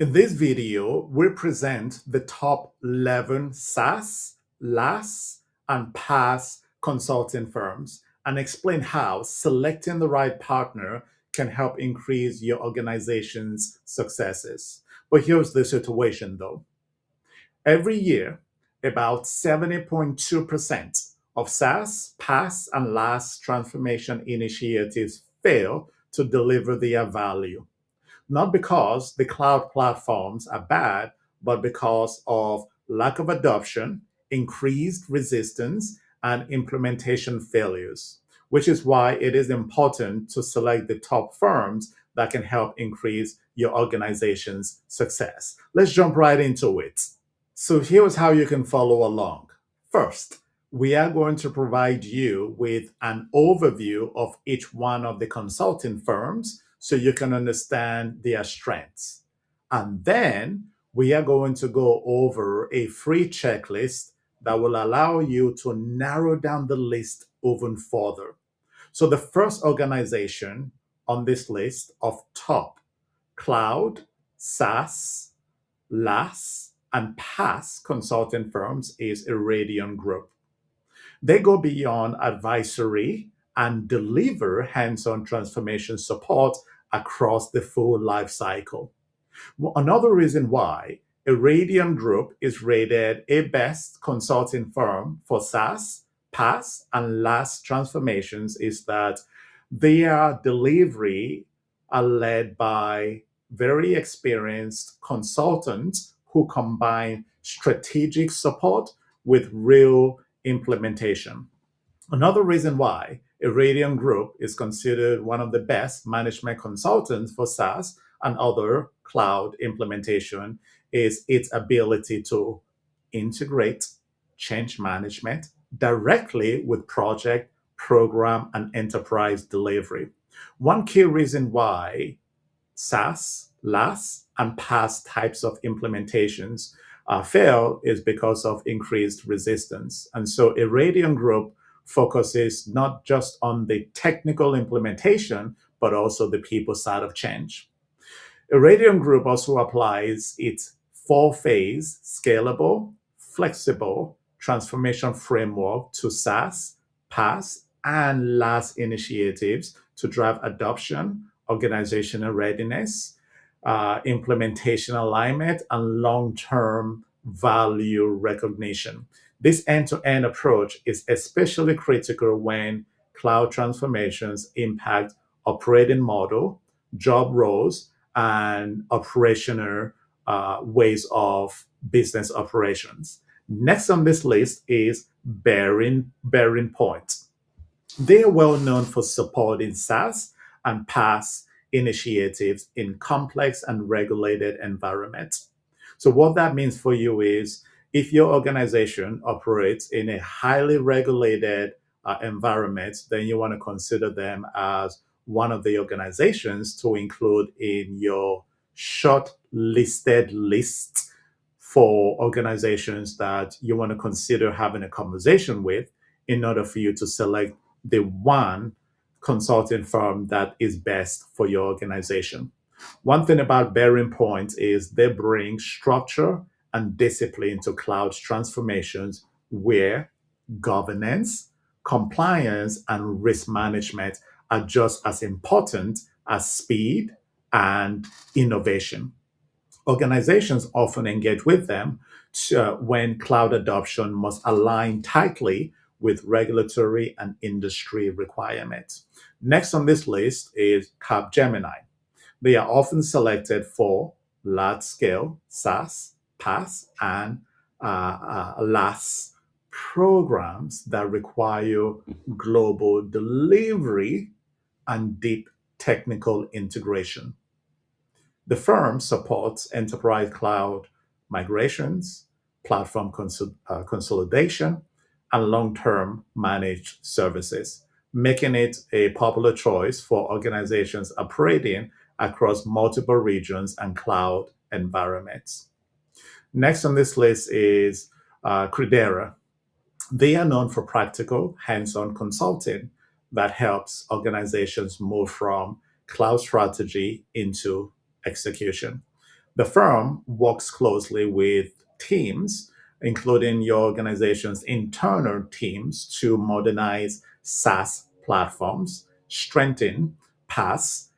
In this video, we present the top 11 SaaS, LaaS, and PaaS consulting firms and explain how selecting the right partner can help increase your organization's successes. But here's the situation though. Every year, about 70.2% of SaaS, PaaS, and LaaS transformation initiatives fail to deliver their value. Not because the cloud platforms are bad, but because of lack of adoption, increased resistance, and implementation failures, which is why it is important to select the top firms that can help increase your organization's success. Let's jump right into it. So here's how you can follow along. First, we are going to provide you with an overview of each one of the consulting firms so you can understand their strengths. And then we are going to go over a free checklist that will allow you to narrow down the list even further. So the first organization on this list of top cloud, SaaS, LaaS, and PaaS consulting firms is Airiodion Group. They go beyond advisory and deliver hands-on transformation support across the full life cycle. Another reason why Airiodion Group is rated a best consulting firm for SaaS, PaaS, and LaaS transformations is that their delivery are led by very experienced consultants who combine strategic support with real implementation. Another reason why Airiodion Group is considered one of the best management consultants for SaaS and other cloud implementation is its ability to integrate change management directly with project, program, and enterprise delivery. One key reason why SaaS, LaaS, and PaaS types of implementations fail is because of increased resistance. And so Airiodion Group focuses not just on the technical implementation, but also the people side of change. Airiodion Group also applies its four-phase, scalable, flexible transformation framework to SaaS, PaaS, and LaaS initiatives to drive adoption, organizational readiness, implementation alignment, and long-term value recognition. This end-to-end approach is especially critical when cloud transformations impact operating model, job roles, and operational ways of business operations. Next on this list is Bearing Point. They are well known for supporting SaaS and PaaS initiatives in complex and regulated environments. So what that means for you is if your organization operates in a highly regulated environment, then you want to consider them as one of the organizations to include in your short-listed list for organizations that you want to consider having a conversation with in order for you to select the one consulting firm that is best for your organization. One thing about Bearing Point is they bring structure and discipline to cloud transformations where governance, compliance, and risk management are just as important as speed and innovation. Organizations often engage with them when cloud adoption must align tightly with regulatory and industry requirements. Next on this list is Capgemini. They are often selected for large-scale SaaS, PaaS, and LaaS programs that require global delivery and deep technical integration. The firm supports enterprise cloud migrations, platform consolidation, and long-term managed services, making it a popular choice for organizations operating across multiple regions and cloud environments. Next on this list is Credera. They are known for practical, hands-on consulting that helps organizations move from cloud strategy into execution. The firm works closely with teams, including your organization's internal teams, to modernize SaaS platforms, strengthen PaaS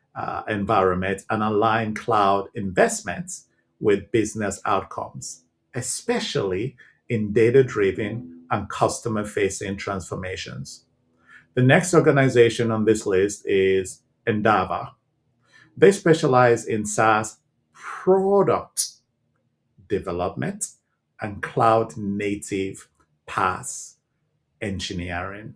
environment, and align cloud investments with business outcomes, especially in data driven and customer facing transformations. The next organization on this list is Endava. They specialize in SaaS product development and cloud native PaaS engineering.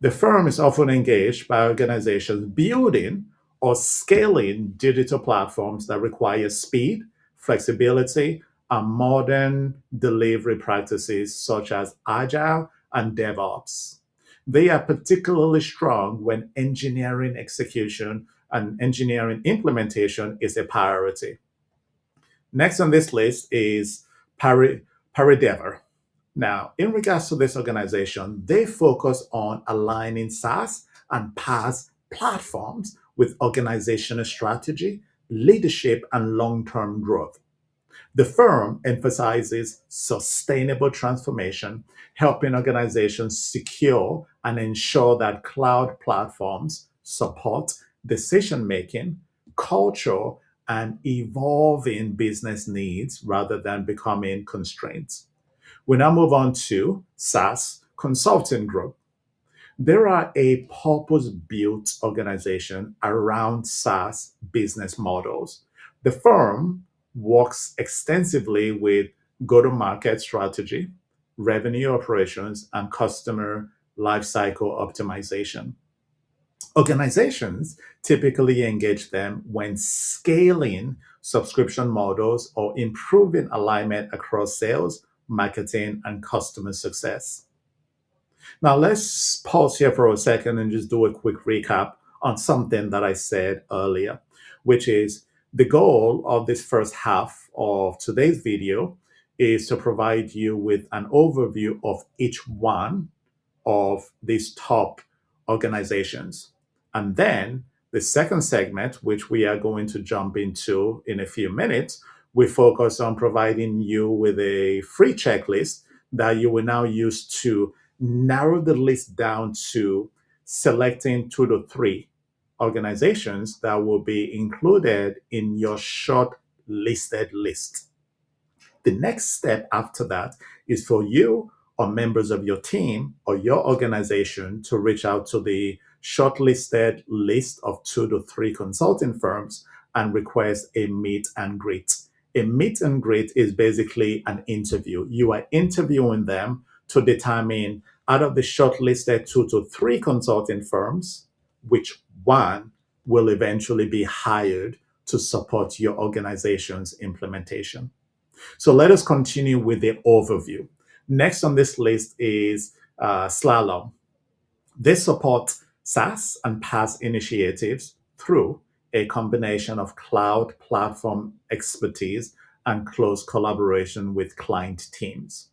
The firm is often engaged by organizations building or scaling digital platforms that require speed, flexibility, and modern delivery practices such as Agile and DevOps. They are particularly strong when engineering execution and engineering implementation is a priority. Next on this list is Paridever. Now, in regards to this organization, they focus on aligning SaaS and PaaS platforms with organizational strategy, leadership, and long term growth. The firm emphasizes sustainable transformation, helping organizations secure and ensure that cloud platforms support decision making, culture, and evolving business needs rather than becoming constraints. We now move on to SaaS Consulting Group. There are a purpose built organization around SaaS business models. The firm works extensively with go to market strategy, revenue operations, and customer lifecycle optimization. Organizations typically engage them when scaling subscription models or improving alignment across sales, marketing, and customer success. Now, let's pause here for a second and just do a quick recap on something that I said earlier, which is the goal of this first half of today's video is to provide you with an overview of each one of these top organizations. And then the second segment, which we are going to jump into in a few minutes, we focus on providing you with a free checklist that you will now use to narrow the list down to selecting 2 to 3 organizations that will be included in your short listed list. The next step after that is for you or members of your team or your organization to reach out to the shortlisted list of 2 to 3 consulting firms and request a meet and greet. A meet and greet is basically an interview. You are interviewing them to determine out of the shortlisted 2 to 3 consulting firms, which one will eventually be hired to support your organization's implementation. So let us continue with the overview. Next on this list is Slalom. They support SaaS and PaaS initiatives through a combination of cloud platform expertise and close collaboration with client teams.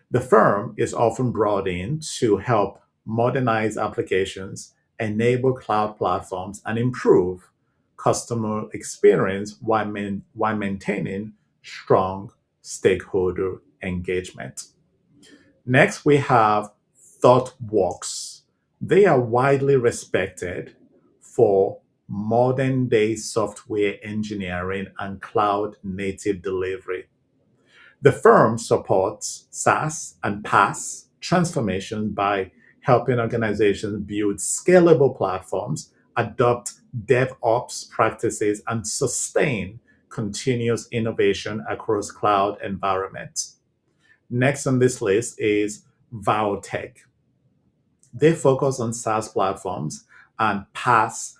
The firm is often brought in to help modernize applications, enable cloud platforms, and improve customer experience while maintaining strong stakeholder engagement. Next, we have ThoughtWorks. They are widely respected for modern day software engineering and cloud native delivery. The firm supports SaaS and PaaS transformation by helping organizations build scalable platforms, adopt DevOps practices, and sustain continuous innovation across cloud environments. Next on this list is Vaotech. They focus on SaaS platforms and PaaS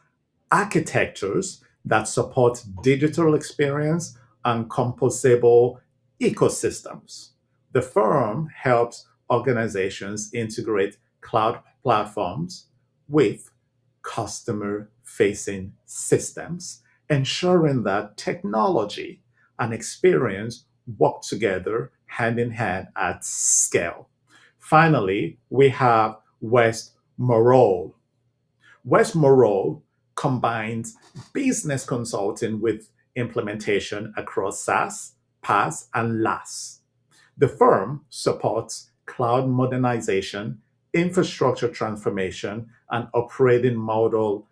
architectures that support digital experience and composable ecosystems. The firm helps organizations integrate cloud platforms with customer facing systems, ensuring that technology and experience work together hand in hand at scale. Finally, we have Westmoreau. Westmoreau combines business consulting with implementation across SaaS, PaaS, and IaaS. The firm supports cloud modernization, infrastructure transformation, and operating model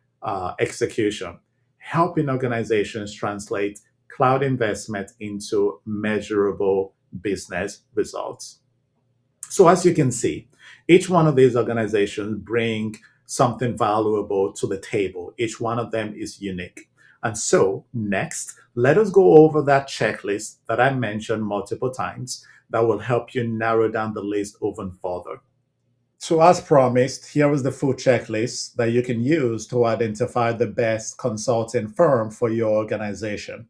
execution, helping organizations translate cloud investment into measurable business results. So as you can see, each one of these organizations bring something valuable to the table. Each one of them is unique. And so next, let us go over that checklist that I mentioned multiple times that will help you narrow down the list even further. So as promised, here is the full checklist that you can use to identify the best consulting firm for your organization.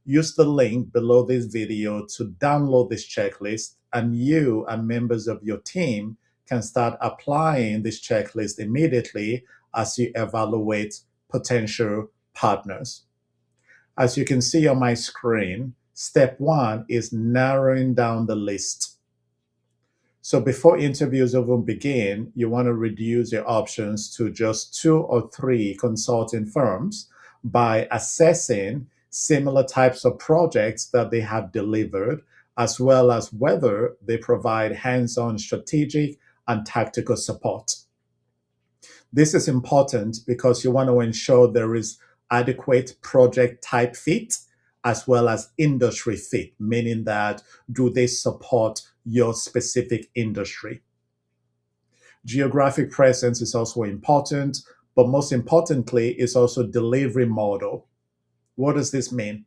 Use the link below this video to download this checklist, and you and members of your team can start applying this checklist immediately as you evaluate potential partners. As you can see on my screen, step one is narrowing down the list. So before interviews even begin, you want to reduce your options to just 2 or 3 consulting firms by assessing similar types of projects that they have delivered, as well as whether they provide hands-on strategic and tactical support. This is important because you want to ensure there is adequate project type fit as well as industry fit, meaning that do they support your specific industry? Geographic presence is also important, but most importantly is also delivery model. What does this mean?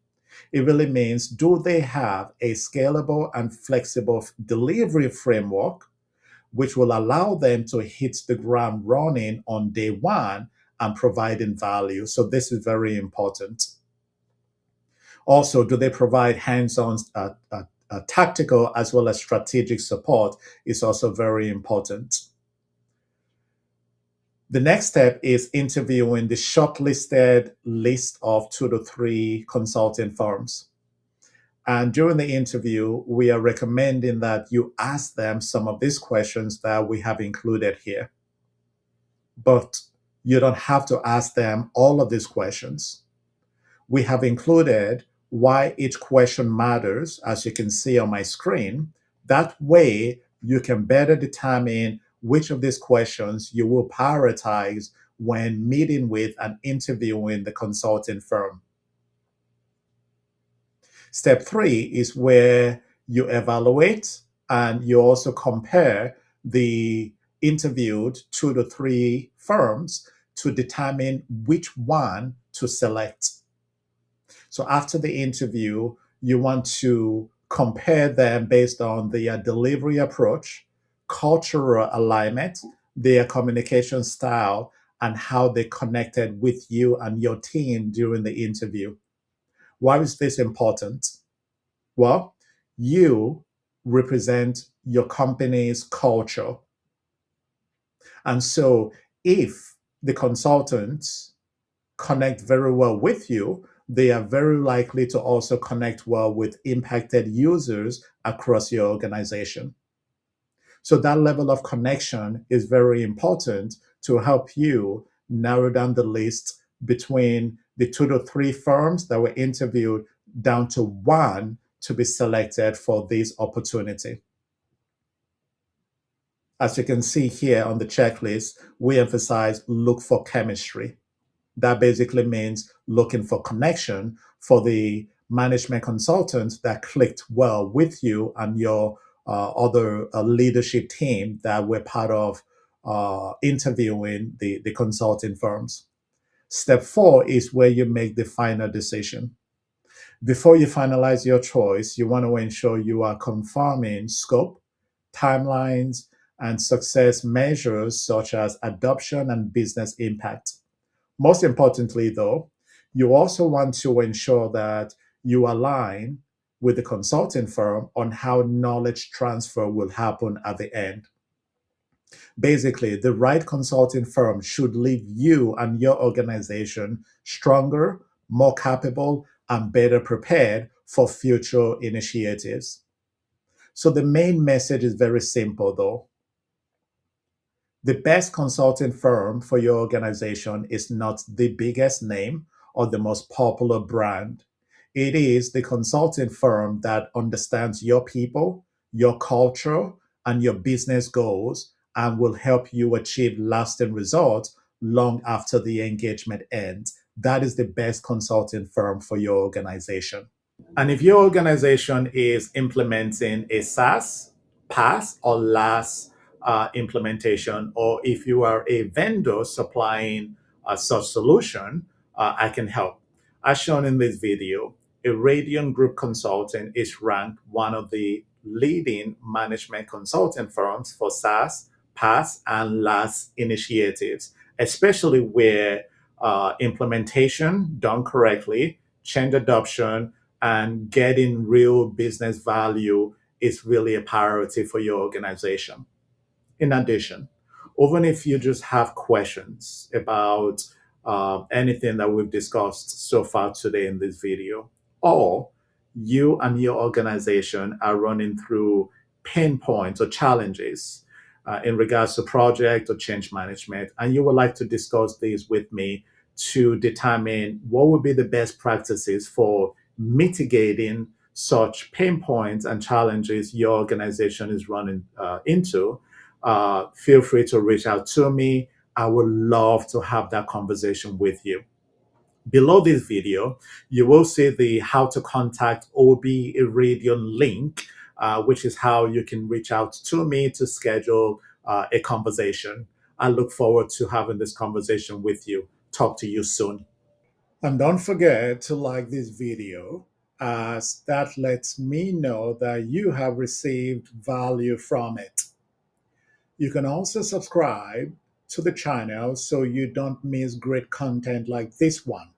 It really means, do they have a scalable and flexible delivery framework which will allow them to hit the ground running on day one and providing value? So this is very important. Also, do they provide hands-on tactical as well as strategic support is also very important. The next step is interviewing the shortlisted list of 2 to 3 consulting firms. And during the interview, we are recommending that you ask them some of these questions that we have included here. But you don't have to ask them all of these questions. We have included why each question matters, as you can see on my screen. That way, you can better determine which of these questions you will prioritize when meeting with and interviewing the consulting firm. Step 3 is where you evaluate and you also compare the interviewed 2 to 3 firms to determine which one to select. So after the interview, you want to compare them based on their delivery approach, cultural alignment, their communication style, and how they connected with you and your team during the interview. Why is this important? Well, you represent your company's culture. And so if the consultants connect very well with you, they are very likely to also connect well with impacted users across your organization. So that level of connection is very important to help you narrow down the list between the 2 to 3 firms that were interviewed down to 1 to be selected for this opportunity. As you can see here on the checklist, we emphasize look for chemistry. That basically means looking for connection for the management consultants that clicked well with you and your other leadership team that were part of interviewing the consulting firms. Step 4 is where you make the final decision. Before you finalize your choice, you want to ensure you are confirming scope, timelines, and success measures such as adoption and business impact. Most importantly, though, you also want to ensure that you align with the consulting firm on how knowledge transfer will happen at the end. Basically, the right consulting firm should leave you and your organization stronger, more capable, and better prepared for future initiatives. So the main message is very simple, though. The best consulting firm for your organization is not the biggest name or the most popular brand. It is the consulting firm that understands your people, your culture, and your business goals and will help you achieve lasting results long after the engagement ends. That is the best consulting firm for your organization. And if your organization is implementing a SaaS, PaaS, or LaaS implementation, or if you are a vendor supplying such solution, I can help. As shown in this video, Airiodion Group Consulting is ranked one of the leading management consulting firms for SaaS, PaaS, and LaaS initiatives, especially where implementation done correctly, change adoption, and getting real business value is really a priority for your organization. In addition, even if you just have questions about anything that we've discussed so far today in this video, or you and your organization are running through pain points or challenges in regards to project or change management, and you would like to discuss these with me to determine what would be the best practices for mitigating such pain points and challenges your organization is running into, feel free to reach out to me. I would love to have that conversation with you. Below this video, you will see the how to contact OB Airiodion link, which is how you can reach out to me to schedule a conversation. I look forward to having this conversation with you. Talk to you soon. And don't forget to like this video, as that lets me know that you have received value from it. You can also subscribe to the channel so you don't miss great content like this one.